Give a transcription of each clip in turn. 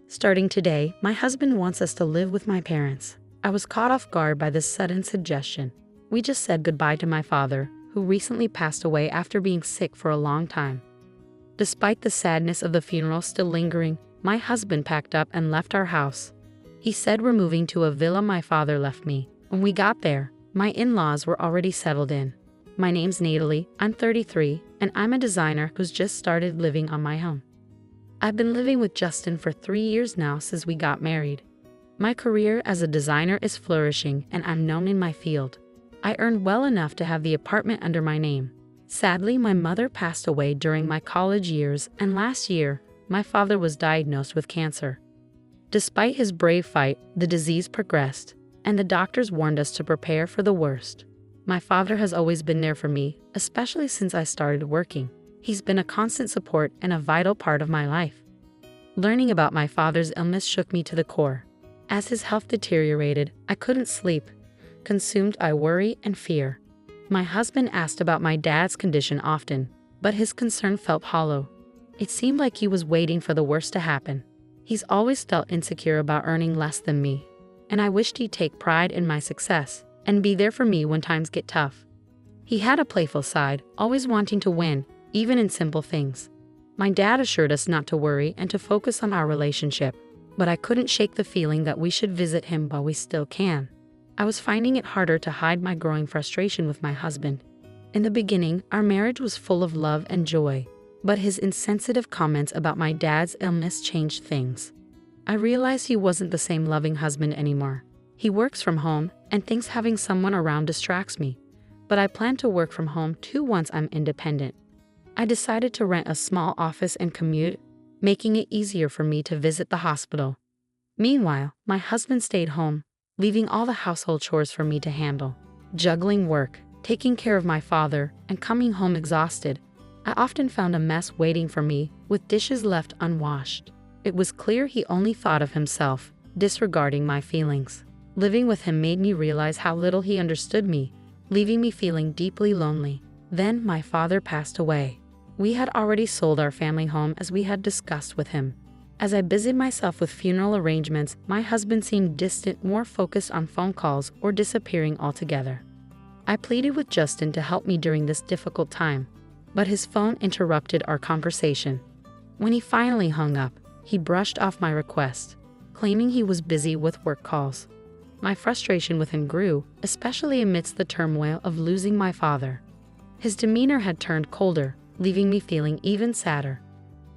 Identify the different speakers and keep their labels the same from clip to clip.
Speaker 1: Starting today, my husband wants us to live with my parents. I was caught off guard by this sudden suggestion. We just said goodbye to my father, who recently passed away after being sick for a long time. Despite the sadness of the funeral still lingering, my husband packed up and left our house. He said we're moving to a villa my father left me. When we got there, my in-laws were already settled in. My name's Natalie, I'm 33, and I'm a designer who's just started living on my own. I've been living with Justin for 3 years now since we got married. My career as a designer is flourishing and I'm known in my field. I earned well enough to have the apartment under my name. Sadly, my mother passed away during my college years, and last year, my father was diagnosed with cancer. Despite his brave fight, the disease progressed, and the doctors warned us to prepare for the worst. My father has always been there for me, especially since I started working. He's been a constant support and a vital part of my life. Learning about my father's illness shook me to the core. As his health deteriorated, I couldn't sleep, consumed by worry and fear. My husband asked about my dad's condition often, but his concern felt hollow. It seemed like he was waiting for the worst to happen. He's always felt insecure about earning less than me, and I wished he'd take pride in my success and be there for me when times get tough. He had a playful side, always wanting to win, even in simple things. My dad assured us not to worry and to focus on our relationship, but I couldn't shake the feeling that we should visit him while we still can. I was finding it harder to hide my growing frustration with my husband. In the beginning, our marriage was full of love and joy, but his insensitive comments about my dad's illness changed things. I realized he wasn't the same loving husband anymore. He works from home and thinks having someone around distracts me, but I plan to work from home too once I'm independent. I decided to rent a small office and commute, making it easier for me to visit the hospital. Meanwhile, my husband stayed home, leaving all the household chores for me to handle. Juggling work, taking care of my father, and coming home exhausted, I often found a mess waiting for me, with dishes left unwashed. It was clear he only thought of himself, disregarding my feelings. Living with him made me realize how little he understood me, leaving me feeling deeply lonely. Then my father passed away. We had already sold our family home as we had discussed with him. As I busied myself with funeral arrangements, my husband seemed distant, more focused on phone calls or disappearing altogether. I pleaded with Justin to help me during this difficult time, but his phone interrupted our conversation. When he finally hung up, he brushed off my request, claiming he was busy with work calls. My frustration with him grew, especially amidst the turmoil of losing my father. His demeanor had turned colder, leaving me feeling even sadder.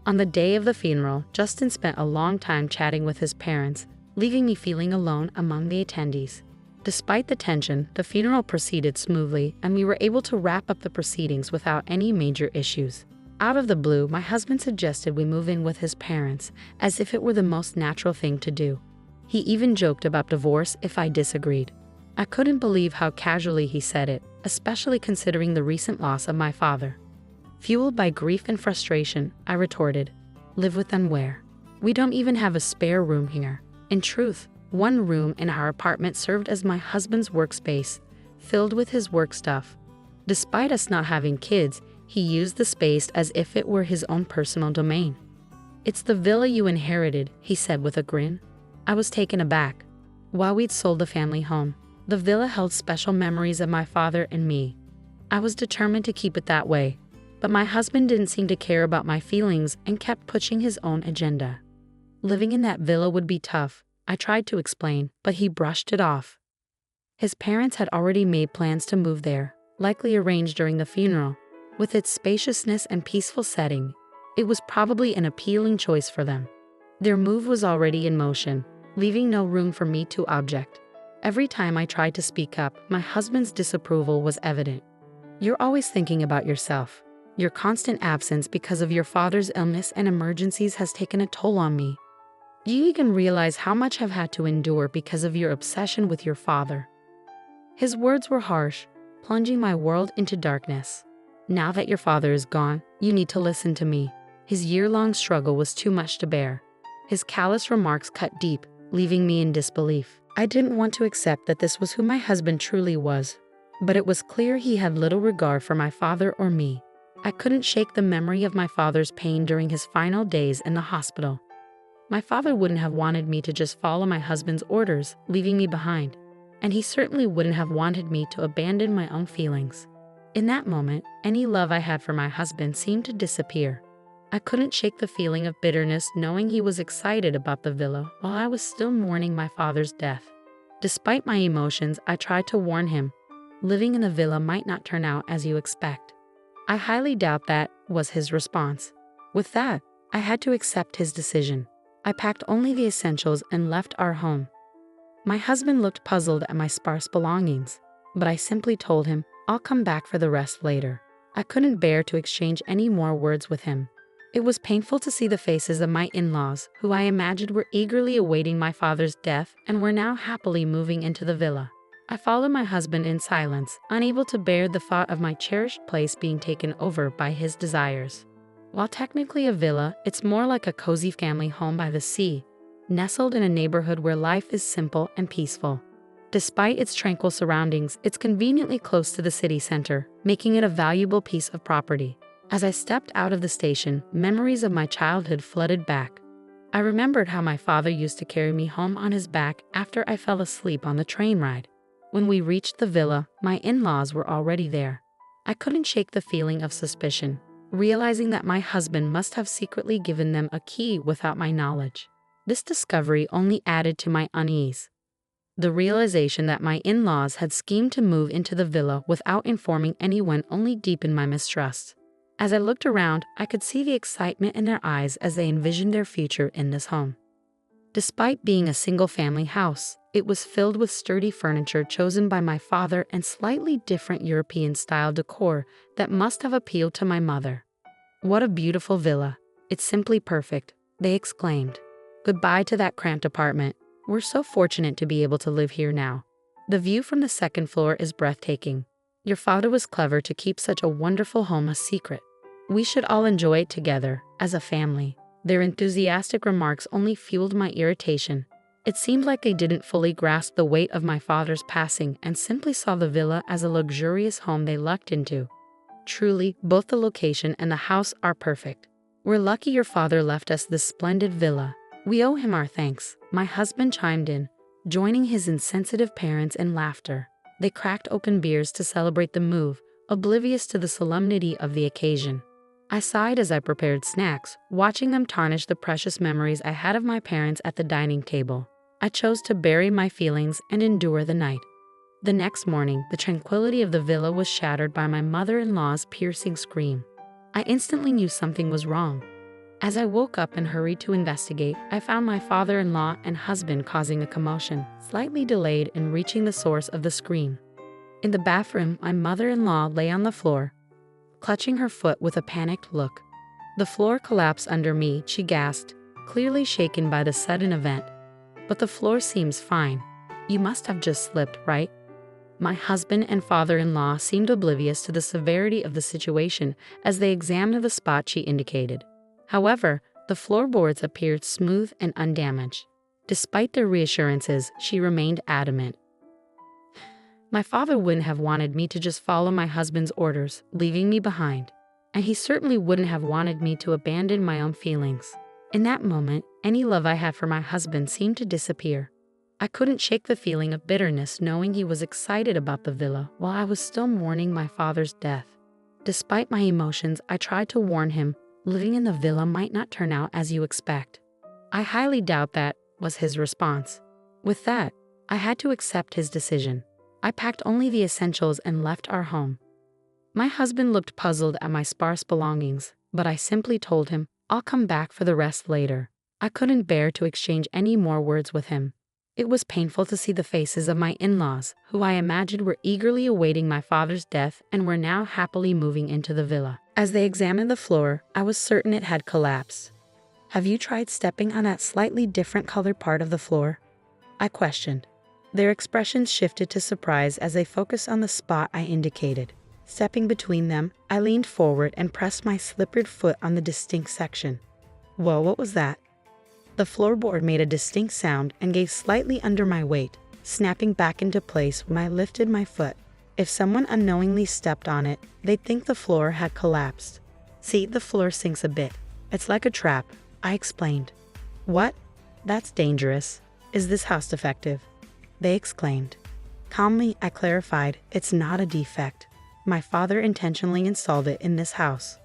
Speaker 1: On the day of the funeral, Justin spent a long time chatting with his parents, leaving me feeling alone among the attendees. Despite the tension, the funeral proceeded smoothly, and we were able to wrap up the proceedings without any major issues. Out of the blue, my husband suggested we move in with his parents, as if it were the most natural thing to do. He even joked about divorce if I disagreed. I couldn't believe how casually he said it, especially considering the recent loss of my father. Fueled by grief and frustration, I retorted, "Live with them where? We don't even have a spare room here." In truth, one room in our apartment served as my husband's workspace, filled with his work stuff. Despite us not having kids, he used the space as if it were his own personal domain. "It's the villa you inherited," he said with a grin. I was taken aback. While we'd sold the family home, the villa held special memories of my father and me. I was determined to keep it that way, but my husband didn't seem to care about my feelings and kept pushing his own agenda. Living in that villa would be tough, I tried to explain, but he brushed it off. His parents had already made plans to move there, likely arranged during the funeral. With its spaciousness and peaceful setting, it was probably an appealing choice for them. Their move was already in motion, leaving no room for me to object. Every time I tried to speak up, my husband's disapproval was evident. "You're always thinking about yourself. Your constant absence because of your father's illness and emergencies has taken a toll on me. Do you even realize how much I've had to endure because of your obsession with your father?" His words were harsh, plunging my world into darkness. "Now that your father is gone, you need to listen to me." His year-long struggle was too much to bear. His callous remarks cut deep, leaving me in disbelief. I didn't want to accept that this was who my husband truly was, but it was clear he had little regard for my father or me. I couldn't shake the memory of my father's pain during his final days in the hospital. My father wouldn't have wanted me to just follow my husband's orders, leaving me behind. And he certainly wouldn't have wanted me to abandon my own feelings. In that moment, any love I had for my husband seemed to disappear. I couldn't shake the feeling of bitterness knowing he was excited about the villa while I was still mourning my father's death. Despite my emotions, I tried to warn him. Living in the villa might not turn out as you expect. I highly doubt that, was his response. With that, I had to accept his decision. I packed only the essentials and left our home. My husband looked puzzled at my sparse belongings, but I simply told him, I'll come back for the rest later. I couldn't bear to exchange any more words with him. It was painful to see the faces of my in-laws, who I imagined were eagerly awaiting my father's death and were now happily moving into the villa. I followed my husband in silence, unable to bear the thought of my cherished place being taken over by his desires. While technically a villa, it's more like a cozy family home by the sea, nestled in a neighborhood where life is simple and peaceful. Despite its tranquil surroundings, it's conveniently close to the city center, making it a valuable piece of property. As I stepped out of the station, memories of my childhood flooded back. I remembered how my father used to carry me home on his back after I fell asleep on the train ride. When we reached the villa, my in-laws were already there. I couldn't shake the feeling of suspicion, realizing that my husband must have secretly given them a key without my knowledge. This discovery only added to my unease. The realization that my in-laws had schemed to move into the villa without informing anyone only deepened my mistrust. As I looked around, I could see the excitement in their eyes as they envisioned their future in this home. Despite being a single-family house, it was filled with sturdy furniture chosen by my father and slightly different European-style decor that must have appealed to my mother. "What a beautiful villa. It's simply perfect," they exclaimed. "Goodbye to that cramped apartment. We're so fortunate to be able to live here now. The view from the second floor is breathtaking. Your father was clever to keep such a wonderful home a secret. We should all enjoy it together, as a family." Their enthusiastic remarks only fueled my irritation. It seemed like they didn't fully grasp the weight of my father's passing and simply saw the villa as a luxurious home they lucked into. Truly, both the location and the house are perfect. "We're lucky your father left us this splendid villa. We owe him our thanks," my husband chimed in, joining his insensitive parents in laughter. They cracked open beers to celebrate the move, oblivious to the solemnity of the occasion. I sighed as I prepared snacks, watching them tarnish the precious memories I had of my parents at the dining table. I chose to bury my feelings and endure the night. The next morning, the tranquility of the villa was shattered by my mother-in-law's piercing scream. I instantly knew something was wrong. As I woke up and hurried to investigate, I found my father-in-law and husband causing a commotion, slightly delayed in reaching the source of the scream. In the bathroom, my mother-in-law lay on the floor, clutching her foot with a panicked look. "The floor collapsed under me," she gasped, clearly shaken by the sudden event. "But the floor seems fine. You must have just slipped, right?" My husband and father-in-law seemed oblivious to the severity of the situation as they examined the spot she indicated. However, the floorboards appeared smooth and undamaged. Despite their reassurances, she remained adamant. My father wouldn't have wanted me to just follow my husband's orders, leaving me behind. And he certainly wouldn't have wanted me to abandon my own feelings. In that moment, any love I had for my husband seemed to disappear. I couldn't shake the feeling of bitterness knowing he was excited about the villa while I was still mourning my father's death. Despite my emotions, I tried to warn him, living in the villa might not turn out as you expect. "I highly doubt that," was his response. With that, I had to accept his decision. I packed only the essentials and left our home. My husband looked puzzled at my sparse belongings, but I simply told him, I'll come back for the rest later. I couldn't bear to exchange any more words with him. It was painful to see the faces of my in-laws, who I imagined were eagerly awaiting my father's death and were now happily moving into the villa. As they examined the floor, I was certain it had collapsed. "Have you tried stepping on that slightly different colored part of the floor?" I questioned. Their expressions shifted to surprise as they focused on the spot I indicated. Stepping between them, I leaned forward and pressed my slippered foot on the distinct section. Whoa, what was that? The floorboard made a distinct sound and gave slightly under my weight, snapping back into place when I lifted my foot. If someone unknowingly stepped on it, they'd think the floor had collapsed. "See, the floor sinks a bit. It's like a trap," I explained. "What?" That's dangerous. Is this house defective? They exclaimed. Calmly, I clarified, it's not a defect. My father intentionally installed it in this house.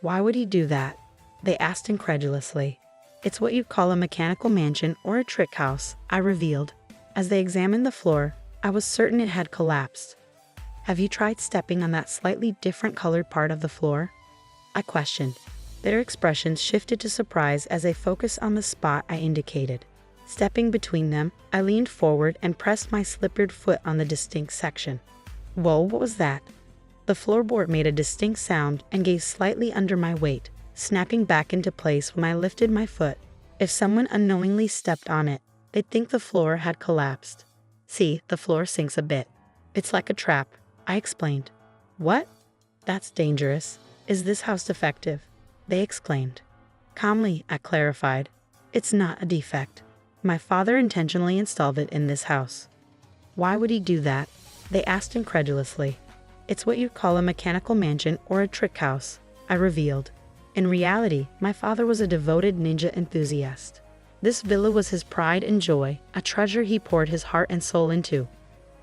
Speaker 1: Why would he do that? They asked incredulously. It's what you'd call a mechanical mansion or a trick house, I revealed. As they examined the floor, I was certain it had collapsed. Have you tried stepping on that slightly different colored part of the floor? I questioned. Their expressions shifted to surprise as they focused on the spot I indicated. Stepping between them, I leaned forward and pressed my slippered foot on the distinct section. Whoa, what was that? The floorboard made a distinct sound and gave slightly under my weight, snapping back into place when I lifted my foot. If someone unknowingly stepped on it, they'd think the floor had collapsed. See, the floor sinks a bit. It's like a trap, I explained. What? That's dangerous. Is this house defective? They exclaimed. Calmly, I clarified. It's not a defect. My father intentionally installed it in this house. Why would he do that? They asked incredulously. It's what you'd call a mechanical mansion or a trick house, I revealed. In reality, my father was a devoted ninja enthusiast. This villa was his pride and joy, a treasure he poured his heart and soul into.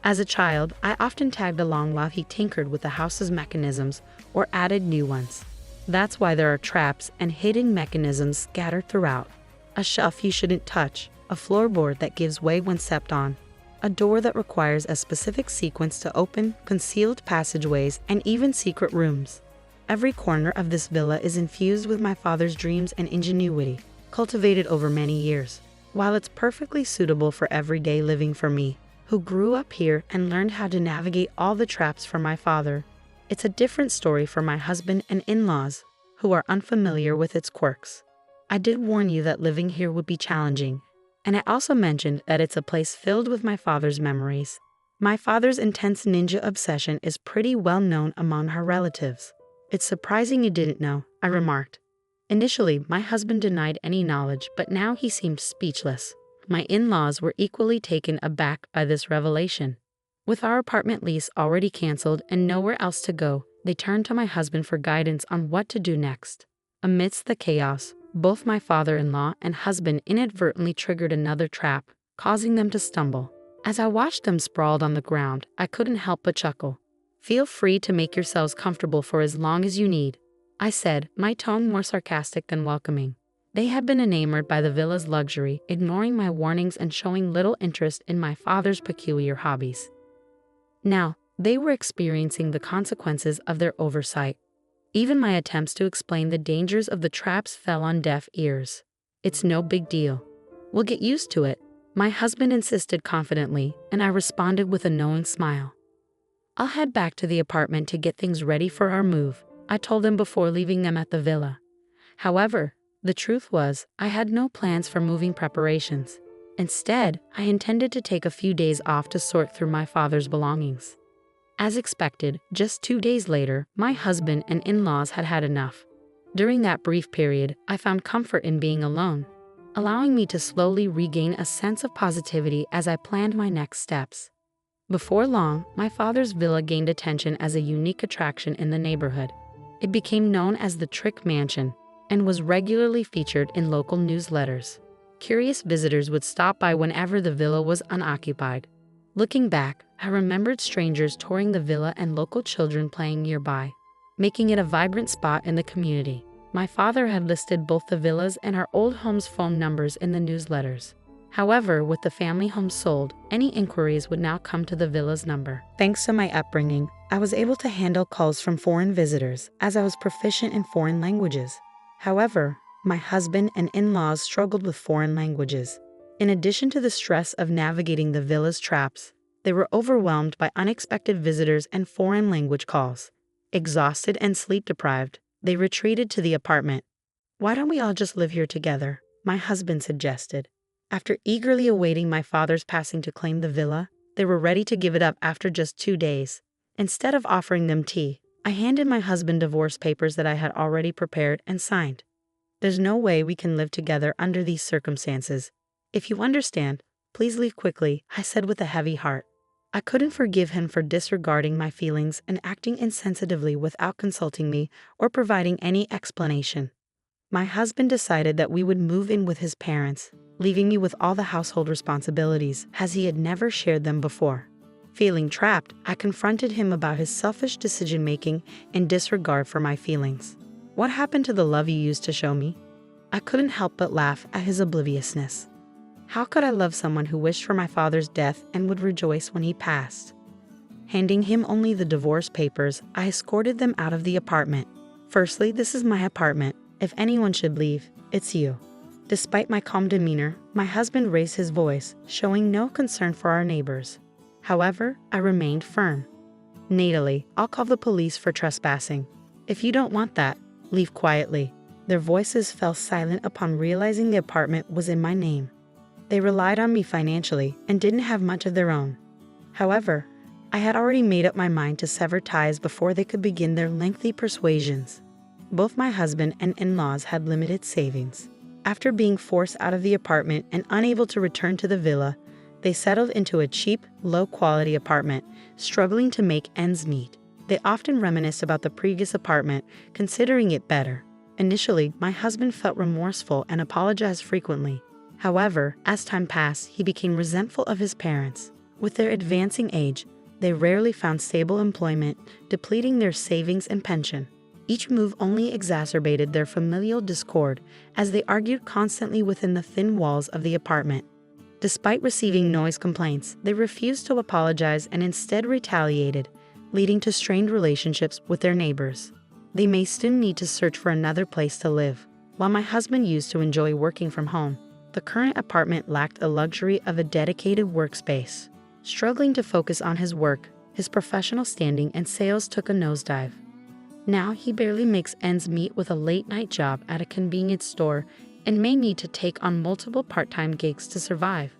Speaker 1: As a child, I often tagged along while he tinkered with the house's mechanisms or added new ones. That's why there are traps and hidden mechanisms scattered throughout. A shelf you shouldn't touch, a floorboard that gives way when stepped on, a door that requires a specific sequence to open, concealed passageways, and even secret rooms. Every corner of this villa is infused with my father's dreams and ingenuity, cultivated over many years. While it's perfectly suitable for everyday living for me, who grew up here and learned how to navigate all the traps from my father, it's a different story for my husband and in-laws, who are unfamiliar with its quirks. I did warn you that living here would be challenging, and I also mentioned that it's a place filled with my father's memories. My father's intense ninja obsession is pretty well known among her relatives. It's surprising you didn't know, I remarked. Initially, my husband denied any knowledge, but now he seemed speechless. My in-laws were equally taken aback by this revelation. With our apartment lease already canceled and nowhere else to go, they turned to my husband for guidance on what to do next. Amidst the chaos, both my father-in-law and husband inadvertently triggered another trap, causing them to stumble. As I watched them sprawled on the ground, I couldn't help but chuckle. Feel free to make yourselves comfortable for as long as you need, I said, my tone more sarcastic than welcoming. They had been enamored by the villa's luxury, ignoring my warnings and showing little interest in my father's peculiar hobbies. Now, they were experiencing the consequences of their oversight. Even my attempts to explain the dangers of the traps fell on deaf ears. It's no big deal. We'll get used to it, my husband insisted confidently, and I responded with a knowing smile. I'll head back to the apartment to get things ready for our move, I told him before leaving them at the villa. However, the truth was, I had no plans for moving preparations. Instead, I intended to take a few days off to sort through my father's belongings. As expected, just 2 days later, my husband and in-laws had had enough. During that brief period, I found comfort in being alone, allowing me to slowly regain a sense of positivity as I planned my next steps. Before long, my father's villa gained attention as a unique attraction in the neighborhood. It became known as the Trick Mansion and was regularly featured in local newsletters. Curious visitors would stop by whenever the villa was unoccupied. Looking back, I remembered strangers touring the villa and local children playing nearby, making it a vibrant spot in the community. My father had listed both the villas and our old home's phone numbers in the newsletters. However, with the family home sold, any inquiries would now come to the villa's number. Thanks to my upbringing, I was able to handle calls from foreign visitors as I was proficient in foreign languages. However, my husband and in-laws struggled with foreign languages. In addition to the stress of navigating the villa's traps, they were overwhelmed by unexpected visitors and foreign language calls. Exhausted and sleep-deprived, they retreated to the apartment. Why don't we all just live here together? My husband suggested. After eagerly awaiting my father's passing to claim the villa, they were ready to give it up after just 2 days. Instead of offering them tea, I handed my husband divorce papers that I had already prepared and signed. There's no way we can live together under these circumstances. If you understand, please leave quickly, I said with a heavy heart. I couldn't forgive him for disregarding my feelings and acting insensitively without consulting me or providing any explanation. My husband decided that we would move in with his parents, leaving me with all the household responsibilities as he had never shared them before. Feeling trapped, I confronted him about his selfish decision-making and disregard for my feelings. What happened to the love you used to show me? I couldn't help but laugh at his obliviousness. How could I love someone who wished for my father's death and would rejoice when he passed? Handing him only the divorce papers, I escorted them out of the apartment. Firstly, this is my apartment. If anyone should leave, it's you. Despite my calm demeanor, my husband raised his voice, showing no concern for our neighbors. However, I remained firm. Natally, I'll call the police for trespassing. If you don't want that, leave quietly. Their voices fell silent upon realizing the apartment was in my name. They relied on me financially and didn't have much of their own. However, I had already made up my mind to sever ties before they could begin their lengthy persuasions. Both my husband and in-laws had limited savings. After being forced out of the apartment and unable to return to the villa, they settled into a cheap, low-quality apartment, struggling to make ends meet. They often reminisced about the previous apartment, considering it better. Initially, my husband felt remorseful and apologized frequently. However, as time passed, he became resentful of his parents. With their advancing age, they rarely found stable employment, depleting their savings and pension. Each move only exacerbated their familial discord as they argued constantly within the thin walls of the apartment. Despite receiving noise complaints, they refused to apologize and instead retaliated, leading to strained relationships with their neighbors. They may soon need to search for another place to live. While my husband used to enjoy working from home, the current apartment lacked the luxury of a dedicated workspace. Struggling to focus on his work, his professional standing and sales took a nosedive. Now he barely makes ends meet with a late-night job at a convenience store and may need to take on multiple part-time gigs to survive.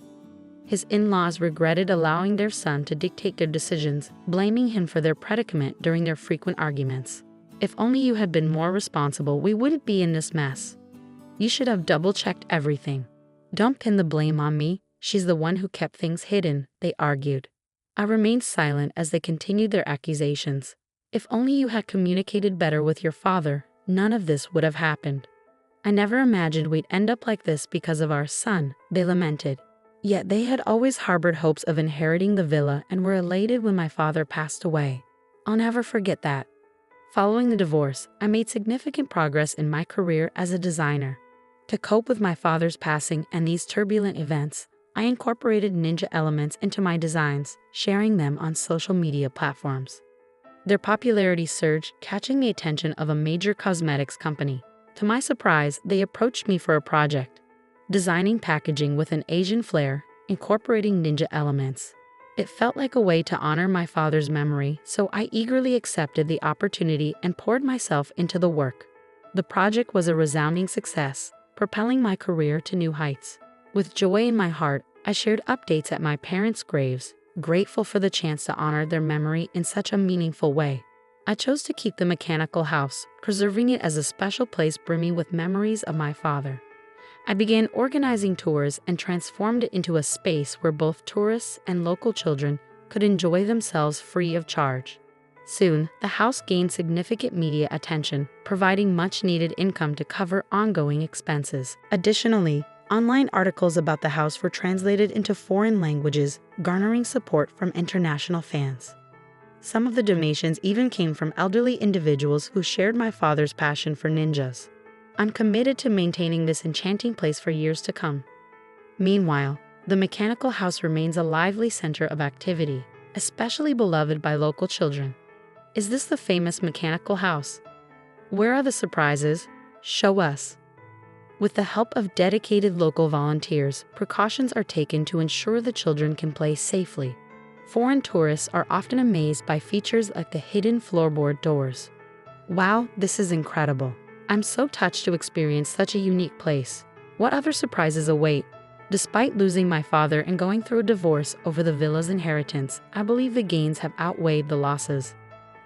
Speaker 1: His in-laws regretted allowing their son to dictate their decisions, blaming him for their predicament during their frequent arguments. If only you had been more responsible, we wouldn't be in this mess. You should have double-checked everything. Don't pin the blame on me. She's the one who kept things hidden, they argued. I remained silent as they continued their accusations. If only you had communicated better with your father, none of this would have happened. I never imagined we'd end up like this because of our son, they lamented. Yet they had always harbored hopes of inheriting the villa and were elated when my father passed away. I'll never forget that. Following the divorce, I made significant progress in my career as a designer. To cope with my father's passing and these turbulent events, I incorporated Ninja elements into my designs, sharing them on social media platforms. Their popularity surged, catching the attention of a major cosmetics company. To my surprise, they approached me for a project, designing packaging with an Asian flair, incorporating Ninja elements. It felt like a way to honor my father's memory, so I eagerly accepted the opportunity and poured myself into the work. The project was a resounding success, propelling my career to new heights. With joy in my heart, I shared updates at my parents' graves, grateful for the chance to honor their memory in such a meaningful way. I chose to keep the mechanical house, preserving it as a special place brimming with memories of my father. I began organizing tours and transformed it into a space where both tourists and local children could enjoy themselves free of charge. Soon, the house gained significant media attention, providing much-needed income to cover ongoing expenses. Additionally, online articles about the house were translated into foreign languages, garnering support from international fans. Some of the donations even came from elderly individuals who shared my father's passion for ninjas. I'm committed to maintaining this enchanting place for years to come. Meanwhile, the mechanical house remains a lively center of activity, especially beloved by local children. Is this the famous mechanical house? Where are the surprises? Show us. With the help of dedicated local volunteers, precautions are taken to ensure the children can play safely. Foreign tourists are often amazed by features like the hidden floorboard doors. Wow, this is incredible. I'm so touched to experience such a unique place. What other surprises await? Despite losing my father and going through a divorce over the villa's inheritance, I believe the gains have outweighed the losses.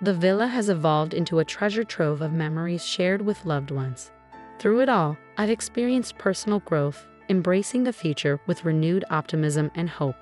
Speaker 1: The villa has evolved into a treasure trove of memories shared with loved ones. Through it all, I've experienced personal growth, embracing the future with renewed optimism and hope.